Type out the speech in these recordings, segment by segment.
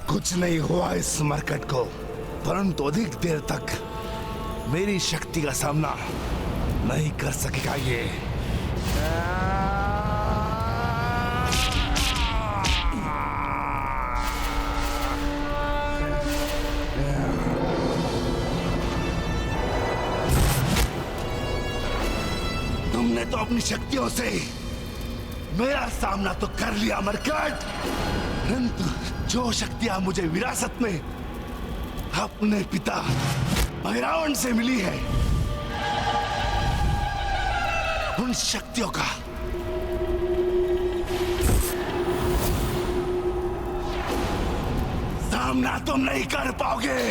कुछ नहीं हुआ इस मरकट को, परंतु अधिक देर तक मेरी शक्ति का सामना नहीं कर सकेगा ये। तुमने तो अपनी शक्तियों से मेरा सामना तो कर लिया मरकट, परंतु जो शक्तियां मुझे विरासत में अपने पिता भैरावण से मिली है, उन शक्तियों का सामना तुम नहीं कर पाओगे।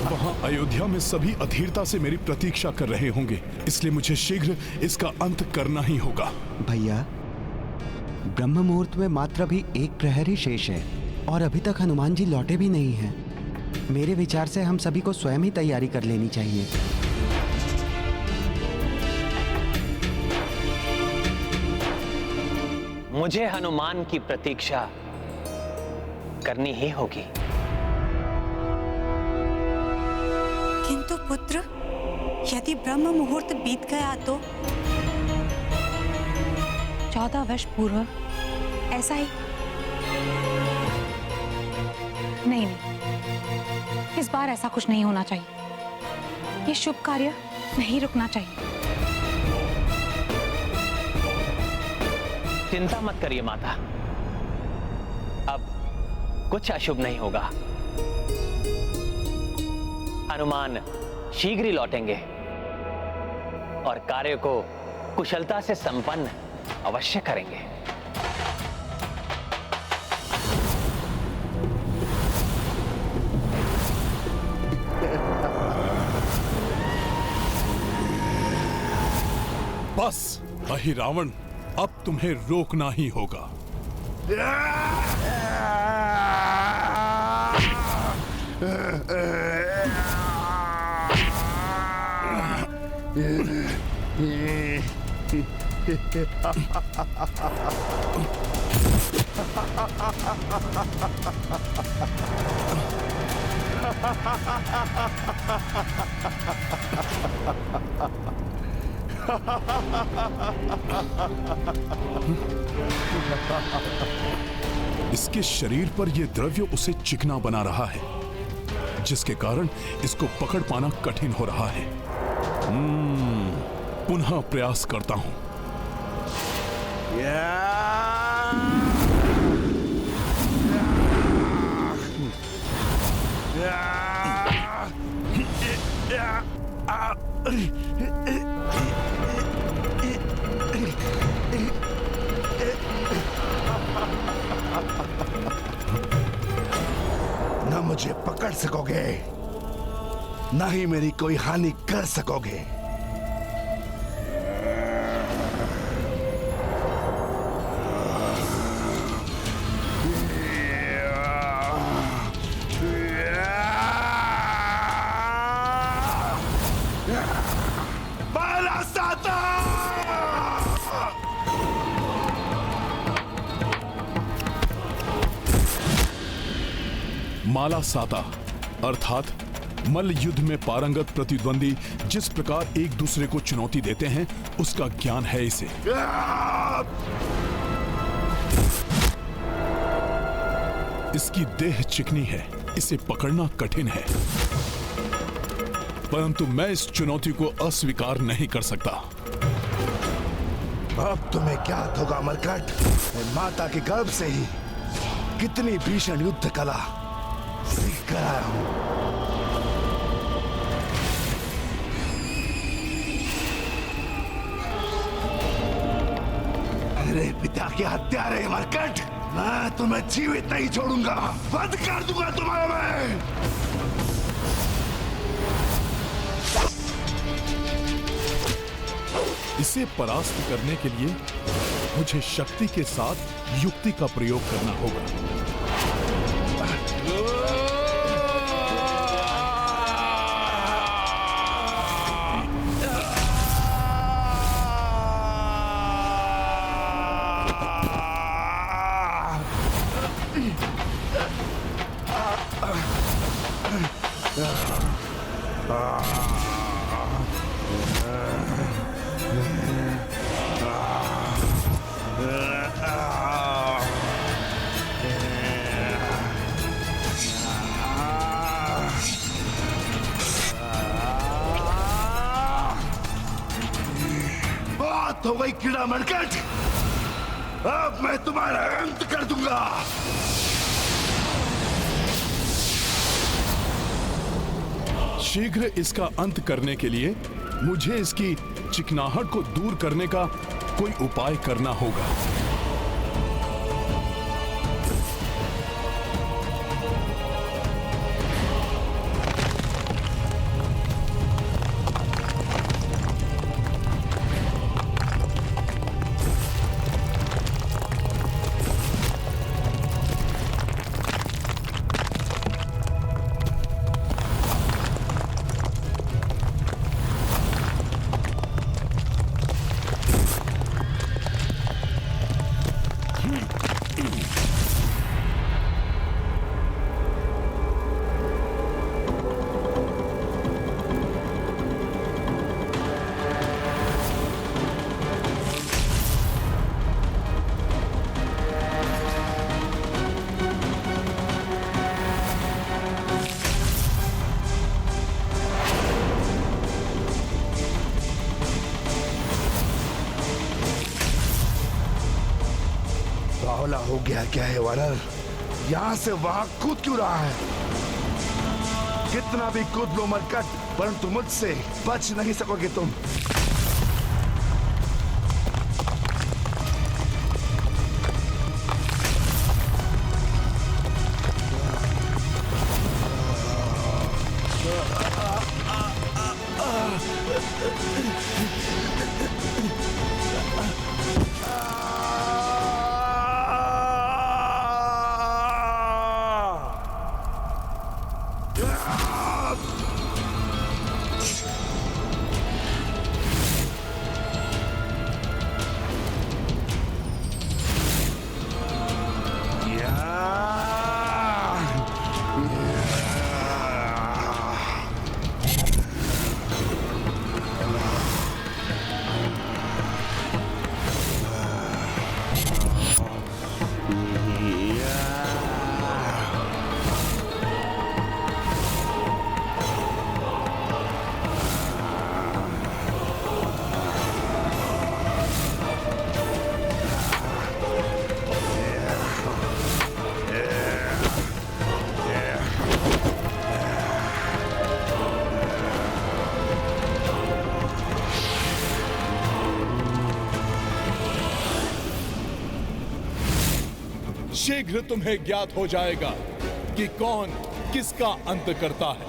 वहां अयोध्या में सभी अधीरता से मेरी प्रतीक्षा कर रहे होंगे, इसलिए मुझे शीघ्र इसका अंत करना ही होगा। भैया, ब्रह्म मुहूर्त में मात्र अभी एक प्रहर ही शेष है और अभी तक हनुमान जी लौटे भी नहीं हैं। मेरे विचार से हम सभी को स्वयं ही तैयारी कर लेनी चाहिए। मुझे हनुमान की प्रतीक्षा करनी ही होगी। किंतु पुत्र, यदि ब्रह्म मुहूर्त बीत गया तो 14 वर्ष पूर्व ऐसा ही नहीं, इस बार ऐसा कुछ नहीं होना चाहिए। ये शुभ कार्य नहीं रुकना चाहिए। चिंता मत करिए माता, अब कुछ अशुभ नहीं होगा। हनुमान शीघ्र ही लौटेंगे और कार्य को कुशलता से संपन्न अवश्य करेंगे। बस अहिरावण, अब तुम्हें रोकना ही होगा। इसके शरीर पर यह द्रव्य उसे चिकना बना रहा है, जिसके कारण इसको पकड़ पाना कठिन हो रहा है। पुनः प्रयास करता हूं। न मुझे पकड़ सकोगे, न ही मेरी कोई हानि कर सकोगे। माला साता अर्थात मल्ल युद्ध में पारंगत प्रतिद्वंदी जिस प्रकार एक दूसरे को चुनौती देते हैं, उसका ज्ञान है इसे। इसकी देह चिकनी है, इसे पकड़ना कठिन है, परंतु मैं इस चुनौती को अस्वीकार नहीं कर सकता। अब तुम्हें ज्ञात होगा अमरकट, मैं माता के गर्भ से ही कितनी भीषण युद्ध कला सीख कर आया हूं। मेरे पिता के हत्यारे अमरकट, मैं तुम्हें जीवित नहीं छोड़ूंगा, बंद कर दूंगा तुम्हारा मैं। इसे परास्त करने के लिए मुझे शक्ति के साथ युक्ति का प्रयोग करना होगा। बात हो गई कीड़ा मरकट, अब मैं तुम्हारा अंत कर दूंगा। शीघ्र इसका अंत करने के लिए मुझे इसकी चिकनाहट को दूर करने का कोई उपाय करना होगा। बावला हो गया क्या है वानर? यहाँ से वहां कूद क्यों रहा है? कितना भी कूद लो मरकट, परंतु मुझसे बच नहीं सकोगे तुम। शीघ्र तुम्हें ज्ञात हो जाएगा कि कौन किसका अंत करता है।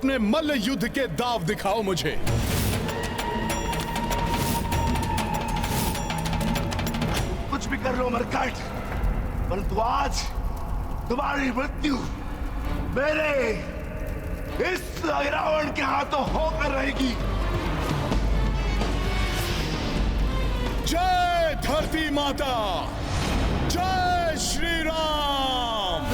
अपने मल्ल युद्ध के दाव दिखाओ मुझे। कुछ भी कर लो मरकट, परंतु आज तुम्हारी मृत्यु मेरे इस रावण के हाथों होकर रहेगी। जय धरती माता, जय श्री राम।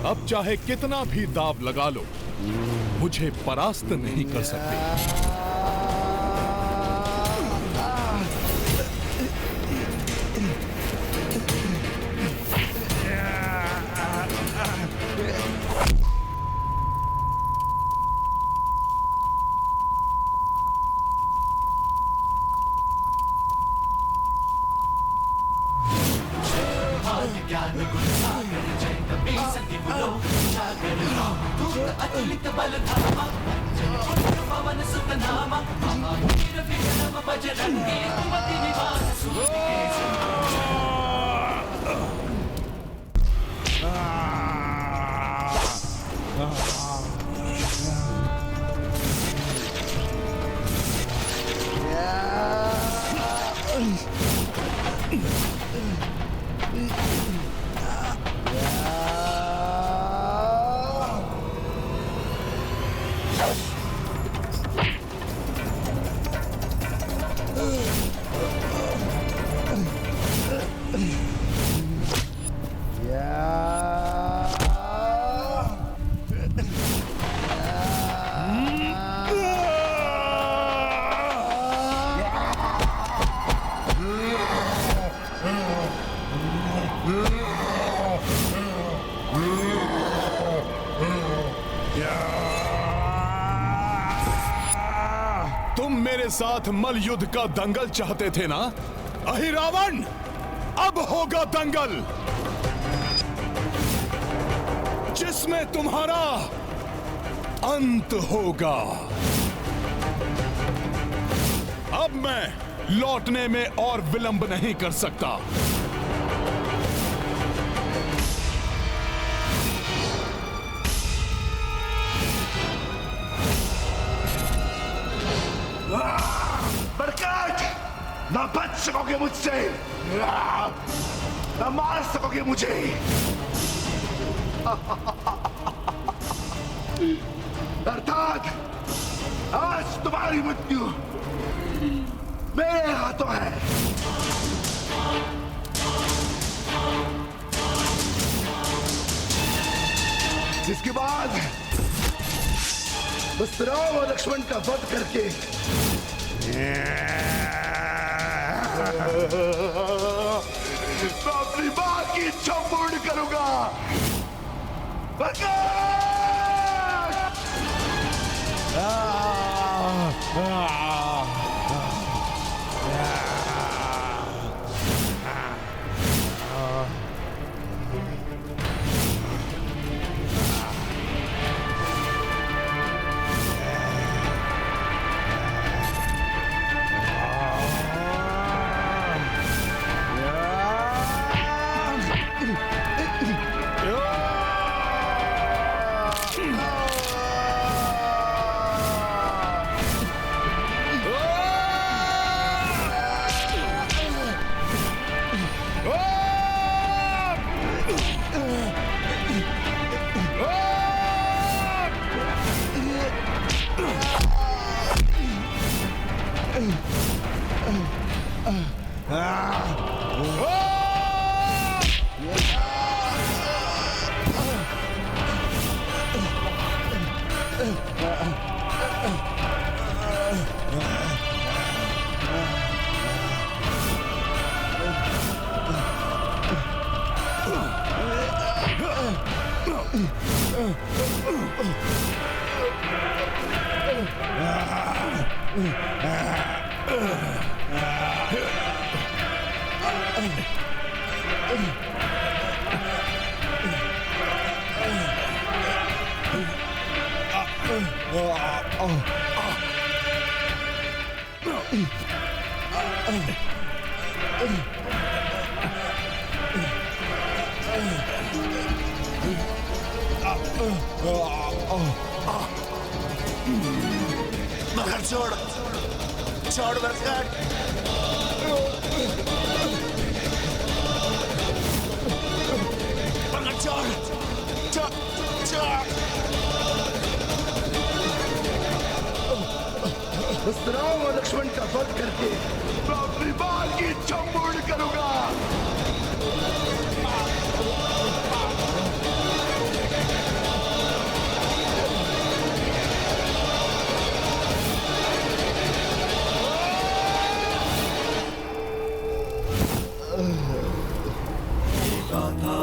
अब चाहे कितना भी दाव लगा लो, मुझे परास्त नहीं कर सकते। तुम मेरे साथ मल युद्ध का दंगल चाहते थे ना अहिरावण? अब होगा दंगल जिसमें तुम्हारा अंत होगा। अब मैं लौटने में और विलंब नहीं कर सकता। बरकत, ना बच सकोगे मुझसे, ना मार सकोगे मुझे। अर्थात आज तुम्हारी मृत्यु मेरे हाथों है। जिसके बाद उस राम और लक्ष्मण का वध करके मैं अपनी मां की इच्छा पूर्ण करूंगा। मगर छोड़ छोड़ बरकत। मगर छोड़ छोड़ छोड़। उस राम और लक्ष्मण का वध करके मैं अपनी मां की इच्छा पूर्ण करूंगा।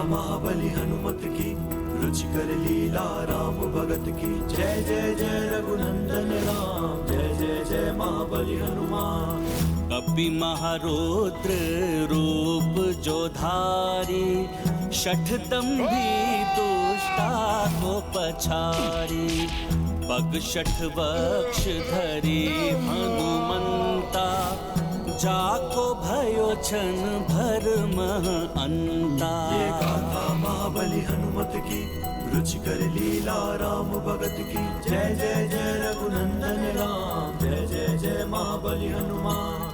महाबली हनुमत की रुचिकर लीला राम भगत की। जय जय जय रघुनंदन राम, जय जय जय महाबली हनुमान। कपि महारुद्र रूप जो धारी, शठदंभी दुष्टा को पछारी। पग शठ वक्ष धरी हनुमंता, जाको भयो छन भर मह अंता। ये गाथा महाबली हनुमत की रुचिकर लीला राम भगत की। जय जय जय रघुनंदन राम, जय जय जय महाबली हनुमान।